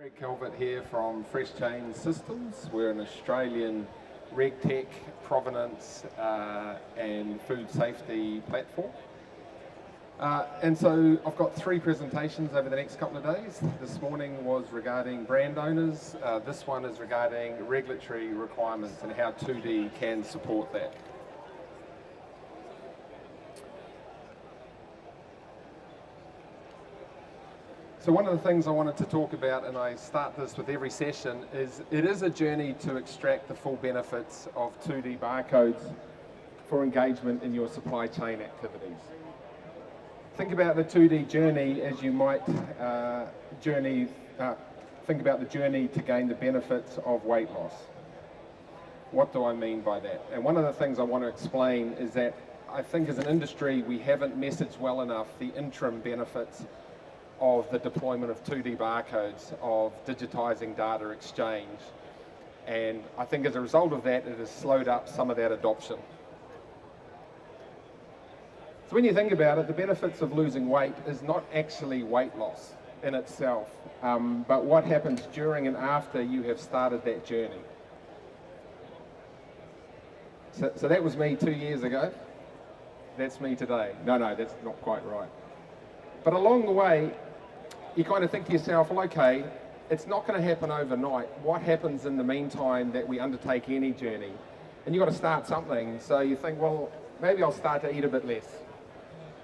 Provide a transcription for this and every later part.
Greg Calvert here from Fresh Chain Systems. We're an Australian RegTech, provenance and food safety platform. And so I've got three presentations over the next couple of days. This morning was regarding brand owners. This one is regarding regulatory requirements and how 2D can support that. So one of the things I wanted to talk about, and I start this with every session, is it is a journey to extract the full benefits of 2D barcodes for engagement in your supply chain activities. Think about the 2D journey as you might think about the journey to gain the benefits of weight loss. What do I mean by that? And one of the things I want to explain is that I think as an industry we haven't messaged well enough the interim benefits of the deployment of 2D barcodes, of digitising data exchange. And I think as a result of that, it has slowed up some of that adoption. So when you think about it, the benefits of losing weight is not actually weight loss in itself, but what happens during and after you have started that journey. So that was me 2 years ago. That's me today. No, that's not quite right. But along the way, you kind of think to yourself, well, okay, it's not going to happen overnight. What happens in the meantime that we undertake any journey? And you've got to start something. So you think, well, maybe I'll start to eat a bit less.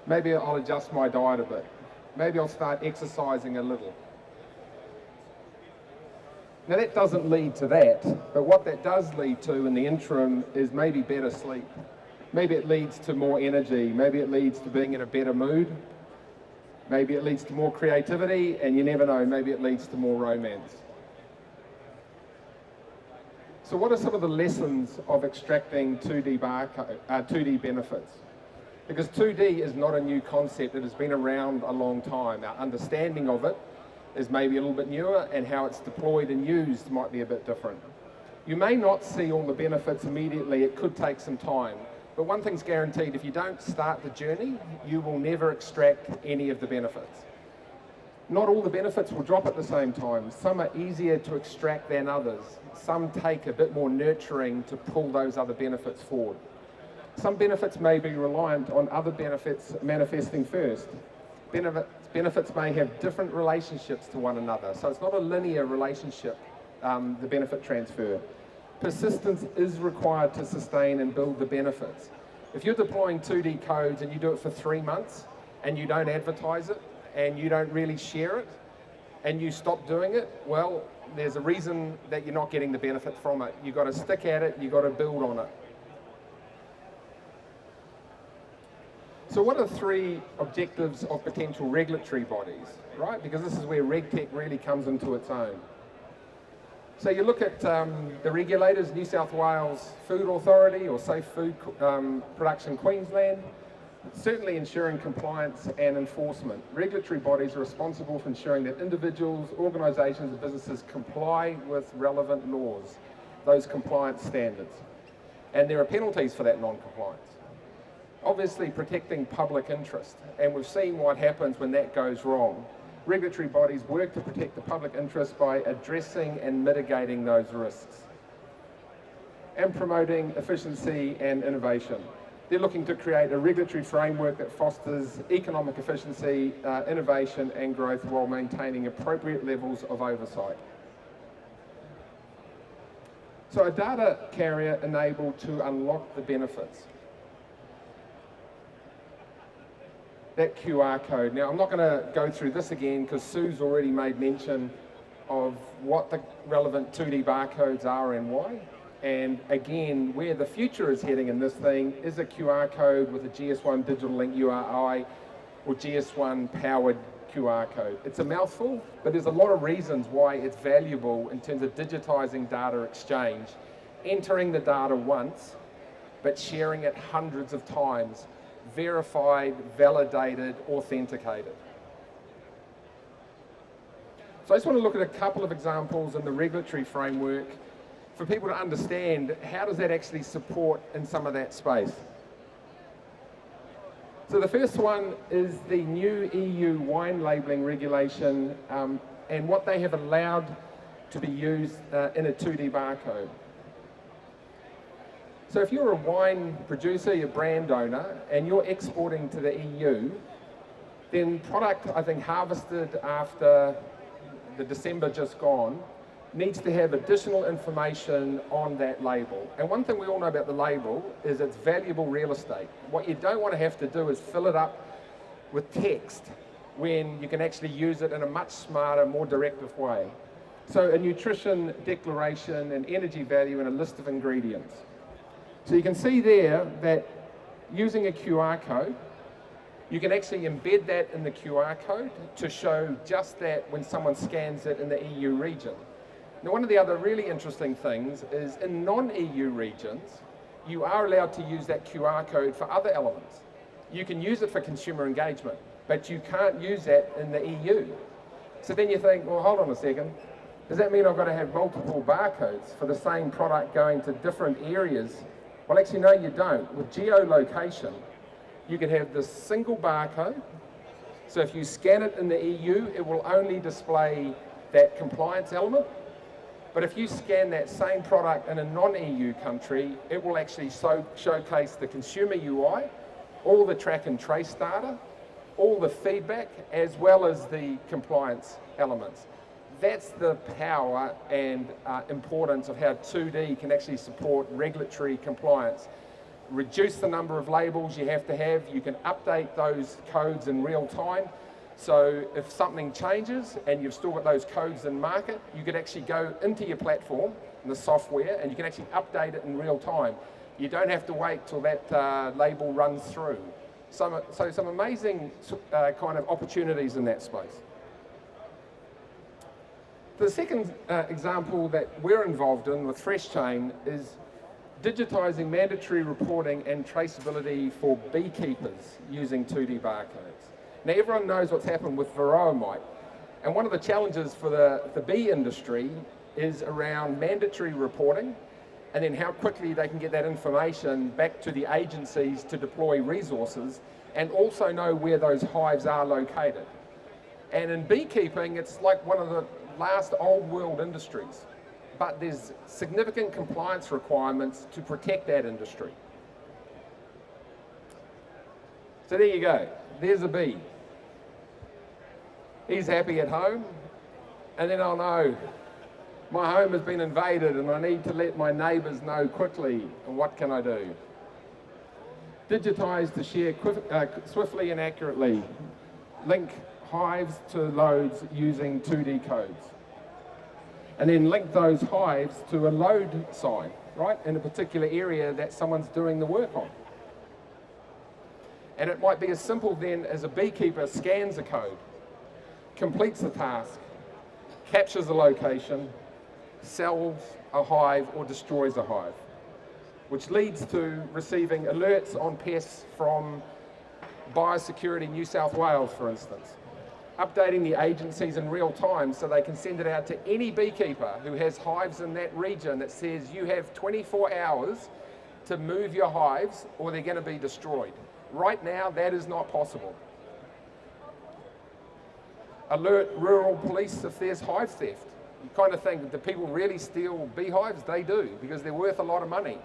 Maybe I'll adjust my diet a bit. Maybe I'll start exercising a little. Now that doesn't lead to that, but what that does lead to in the interim is maybe better sleep. Maybe it leads to more energy. Maybe it leads to being in a better mood. Maybe it leads to more creativity, and you never know, maybe it leads to more romance. So what are some of the lessons of extracting 2D benefits? Because 2D is not a new concept, it has been around a long time. Our understanding of it is maybe a little bit newer, and how it's deployed and used might be a bit different. You may not see all the benefits immediately, it could take some time. But one thing's guaranteed, if you don't start the journey, you will never extract any of the benefits. Not all the benefits will drop at the same time. Some are easier to extract than others. Some take a bit more nurturing to pull those other benefits forward. Some benefits may be reliant on other benefits manifesting first. Benefits may have different relationships to one another, so it's not a linear relationship, the benefit transfer. Persistence is required to sustain and build the benefits. If you're deploying 2D codes and you do it for 3 months and you don't advertise it and you don't really share it and you stop doing it, well, there's a reason that you're not getting the benefit from it. You've got to stick at it, you've got to build on it. So what are the 3 objectives of potential regulatory bodies, right? Because this is where RegTech really comes into its own. So you look at the regulators, New South Wales Food Authority or Safe Food Production Queensland, certainly ensuring compliance and enforcement. Regulatory bodies are responsible for ensuring that individuals, organisations and businesses comply with relevant laws, those compliance standards. And there are penalties for that non-compliance. Obviously protecting public interest, and we've seen what happens when that goes wrong. Regulatory bodies work to protect the public interest by addressing and mitigating those risks and promoting efficiency and innovation. They're looking to create a regulatory framework that fosters economic efficiency, innovation and growth while maintaining appropriate levels of oversight. So a data carrier enabled to unlock the benefits. That QR code. Now, I'm not going to go through this again because Sue's already made mention of what the relevant 2D barcodes are and why. And again, where the future is heading in this thing is a QR code with a GS1 Digital Link URI or GS1 powered QR code. It's a mouthful, but there's a lot of reasons why it's valuable in terms of digitizing data exchange, entering the data once, but sharing it hundreds of times, verified, validated, authenticated. So I just want to look at a couple of examples in the regulatory framework for people to understand how does that actually support in some of that space. So the first one is the new EU wine labelling regulation and what they have allowed to be used in a 2D barcode. So if you're a wine producer, you're a brand owner, and you're exporting to the EU, then product, I think, harvested after the December just gone, needs to have additional information on that label. And one thing we all know about the label is it's valuable real estate. What you don't want to have to do is fill it up with text when you can actually use it in a much smarter, more directive way. So a nutrition declaration, an energy value, and a list of ingredients. So you can see there that using a QR code, you can actually embed that in the QR code to show just that when someone scans it in the EU region. Now, one of the other really interesting things is in non-EU regions, you are allowed to use that QR code for other elements. You can use it for consumer engagement, but you can't use that in the EU. So then you think, well, hold on a second. Does that mean I've got to have multiple barcodes for the same product going to different areas? Well, actually, no, you don't. With geolocation, you can have this single barcode. So if you scan it in the EU, it will only display that compliance element. But if you scan that same product in a non-EU country, it will actually showcase the consumer UI, all the track and trace data, all the feedback, as well as the compliance elements. That's the power and importance of how 2D can actually support regulatory compliance. Reduce the number of labels you have to have. You can update those codes in real time. So if something changes and you've still got those codes in market, you could actually go into your platform, the software, and you can actually update it in real time. You don't have to wait till that label runs through. So some amazing kind of opportunities in that space. The second example that we're involved in with FreshChain is digitising mandatory reporting and traceability for beekeepers using 2D barcodes. Now, everyone knows what's happened with Varroa mite, and one of the challenges for the bee industry is around mandatory reporting and then how quickly they can get that information back to the agencies to deploy resources and also know where those hives are located. And in beekeeping, it's like one of the last old world industries, but there's significant compliance requirements to protect that industry. So there you go, there's a bee. He's happy at home, and then I'll know my home has been invaded and I need to let my neighbours know quickly, and what can I do? Digitise to share swiftly and accurately. Link hives to loads using 2D codes. And then link those hives to a load sign, right, in a particular area that someone's doing the work on. And it might be as simple then as a beekeeper scans a code, completes the task, captures a location, sells a hive or destroys a hive, which leads to receiving alerts on pests from Biosecurity New South Wales, for instance, updating the agencies in real time so they can send it out to any beekeeper who has hives in that region that says you have 24 hours to move your hives or they're going to be destroyed. Right now, that is not possible. Alert rural police if there's hive theft. You kind of think, do people really steal beehives? They do, because they're worth a lot of money.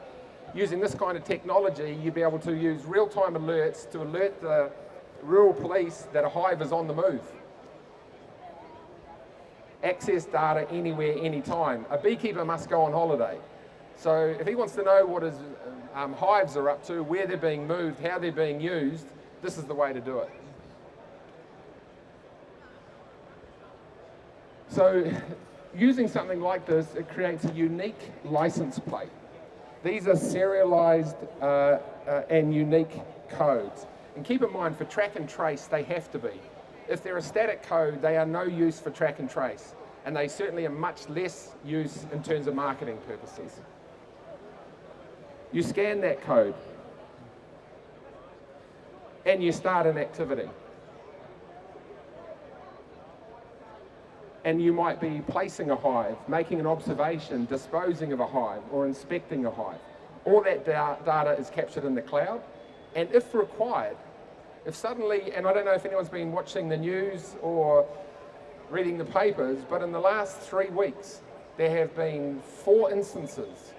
Using this kind of technology, you'd be able to use real-time alerts to alert the rural police that a hive is on the move. Access data anywhere, anytime. A beekeeper must go on holiday. So if he wants to know what his hives are up to, where they're being moved, how they're being used, this is the way to do it. So using something like this, it creates a unique license plate. These are serialized and unique codes. And keep in mind, for track and trace, they have to be. If they're a static code, they are no use for track and trace. And they certainly are much less use in terms of marketing purposes. You scan that code and you start an activity. And you might be placing a hive, making an observation, disposing of a hive, or inspecting a hive. All that data is captured in the cloud. And if required, if suddenly, and I don't know if anyone's been watching the news or reading the papers, but in the last 3 weeks, there have been 4 instances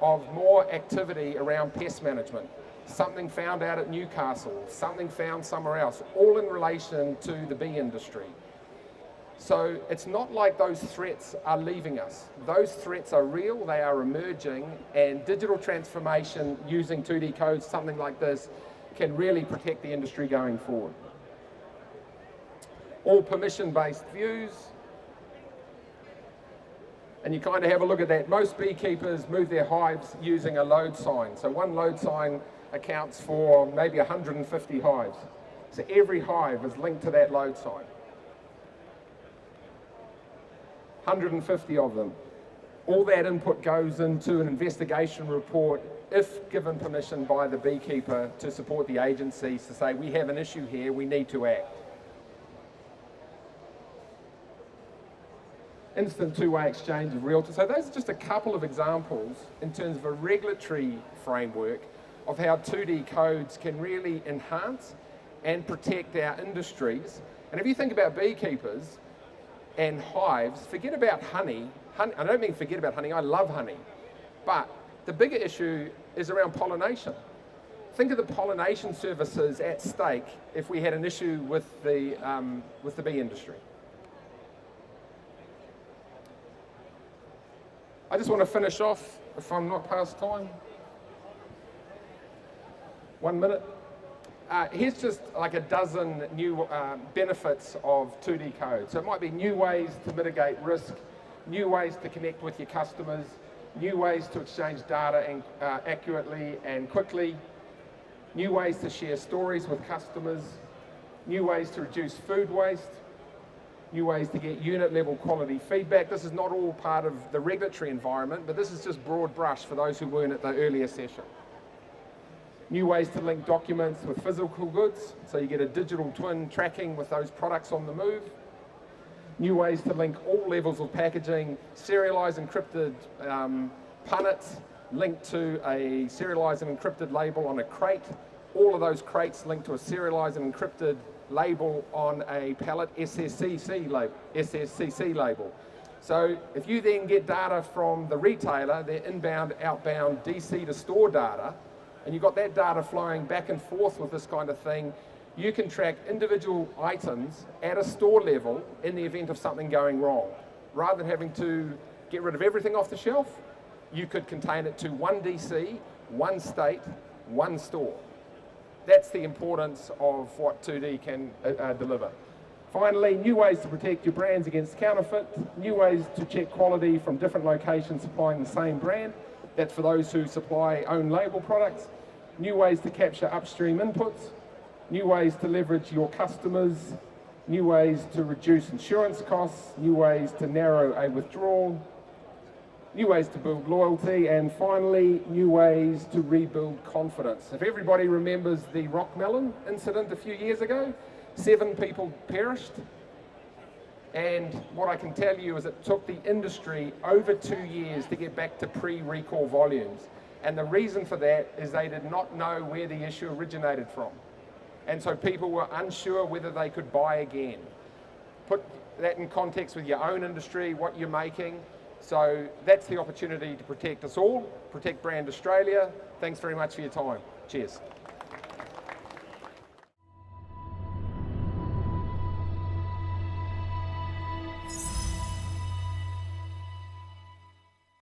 of more activity around pest management. Something found out at Newcastle, something found somewhere else, all in relation to the bee industry. So it's not like those threats are leaving us. Those threats are real, they are emerging, and digital transformation using 2D codes, something like this, can really protect the industry going forward. All permission-based views. And you kind of have a look at that. Most beekeepers move their hives using a load sign. So one load sign accounts for maybe 150 hives. So every hive is linked to that load sign. 150 of them. All that input goes into an investigation report if given permission by the beekeeper to support the agencies to say, we have an issue here, we need to act. Instant two-way exchange of realtor. So those are just a couple of examples in terms of a regulatory framework of how 2D codes can really enhance and protect our industries. And if you think about beekeepers and hives, forget about honey. I don't mean forget about honey, I love honey. But the bigger issue is around pollination. Think of the pollination services at stake if we had an issue with the bee industry. I just want to finish off, if I'm not past time. 1 minute. Here's just like a dozen new benefits of 2D codes. So it might be new ways to mitigate risk, new ways to connect with your customers, new ways to exchange data and, accurately and quickly, new ways to share stories with customers, new ways to reduce food waste, new ways to get unit level quality feedback. This is not all part of the regulatory environment, but this is just broad brush for those who weren't at the earlier session. New ways to link documents with physical goods, so you get a digital twin tracking with those products on the move. New ways to link all levels of packaging, serialized encrypted punnets linked to a serialized and encrypted label on a crate. All of those crates linked to a serialized and encrypted label on a pallet SSCC label. So if you then get data from the retailer, their inbound, outbound, DC to store data, and you've got that data flowing back and forth with this kind of thing, you can track individual items at a store level in the event of something going wrong. Rather than having to get rid of everything off the shelf, you could contain it to one DC, one state, one store. That's the importance of what 2D can deliver. Finally, new ways to protect your brands against counterfeit, new ways to check quality from different locations supplying the same brand. That's for those who supply own label products. New ways to capture upstream inputs, new ways to leverage your customers, new ways to reduce insurance costs, new ways to narrow a withdrawal, new ways to build loyalty, and finally, new ways to rebuild confidence. If everybody remembers the Rockmelon incident a few years ago, 7 people perished. And what I can tell you is it took the industry over 2 years to get back to pre-recall volumes. And the reason for that is they did not know where the issue originated from. And so people were unsure whether they could buy again. Put that in context with your own industry, what you're making. So that's the opportunity to protect us all, protect Brand Australia. Thanks very much for your time. Cheers.